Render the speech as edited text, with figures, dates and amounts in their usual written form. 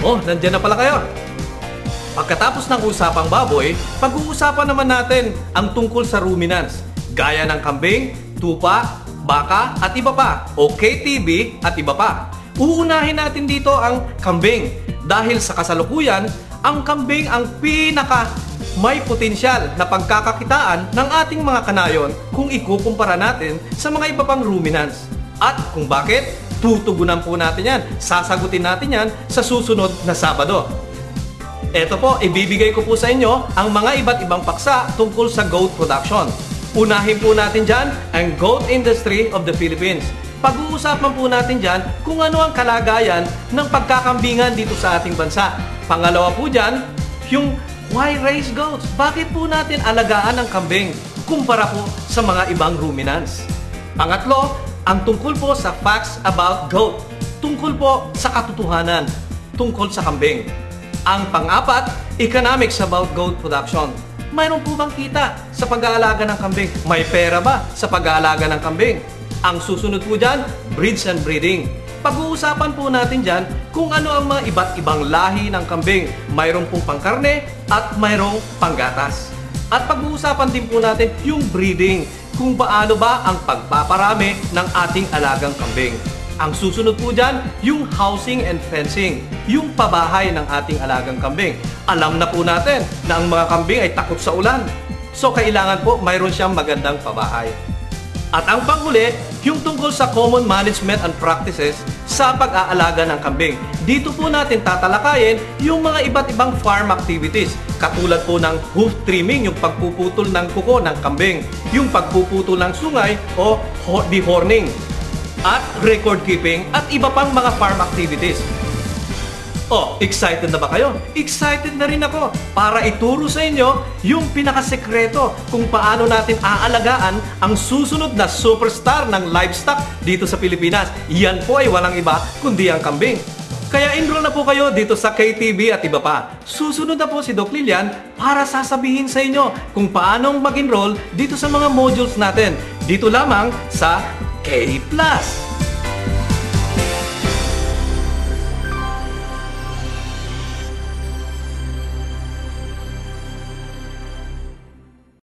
Oh, nandiyan na pala kayo. Pagkatapos ng usapang baboy, pag-uusapan naman natin ang tungkol sa ruminants, gaya ng kambing, tupa, baka at iba pa, o KTB at iba pa. Uunahin natin dito ang kambing dahil sa kasalukuyan, ang kambing ang pinaka may potensyal na pagkakakitaan ng ating mga kanayon kung ikukumpara natin sa mga iba pang ruminants. At kung bakit, tutugunan po natin yan, sasagutin natin yan sa susunod na Sabado. Ito po, ibibigay ko po sa inyo ang mga iba't ibang paksa tungkol sa goat production. Unahin po natin dyan ang goat industry of the Philippines. Pag-uusapan po natin dyan kung ano ang kalagayan ng pagkakambingan dito sa ating bansa. Pangalawa po dyan, yung why raise goats? Bakit po natin alagaan ang kambing kumpara po sa mga ibang ruminants? Pangatlo, ang tungkol po sa facts about goat. Tungkol po sa katotohanan tungkol sa kambing. Ang pang-apat, economics about goat production. Mayroon po bang kita sa pag-aalaga ng kambing? May pera ba sa pag-aalaga ng kambing? Ang susunod po dyan, breeds and breeding. Pag-uusapan po natin dyan kung ano ang mga iba't ibang lahi ng kambing. Mayroon pong pangkarne at mayroong panggatas. At pag-uusapan din po natin yung breeding, kung paano ba ang pagpaparami ng ating alagang kambing. Ang susunod po dyan, yung housing and fencing, yung pabahay ng ating alagang kambing. Alam na po natin na ang mga kambing ay takot sa ulan. So kailangan po mayroon siyang magandang pabahay. At ang panghuli, yung tungkol sa common management and practices sa pag-aalaga ng kambing. Dito po natin tatalakayin yung mga iba't ibang farm activities. Katulad po ng hoof trimming, yung pagpuputol ng kuko ng kambing, yung pagpuputol ng sungay o dehorning, at record keeping at iba pang mga farm activities. Oh, excited na ba kayo? Excited na rin ako para ituro sa inyo yung pinakasekreto kung paano natin aalagaan ang susunod na superstar ng livestock dito sa Pilipinas. Yan po ay walang iba kundi ang kambing. Kaya enroll na po kayo dito sa KTB at iba pa. Susunod na po si Doc Lilian para sasabihin sa inyo kung paanong mag-enroll dito sa mga modules natin. Dito lamang sa K+.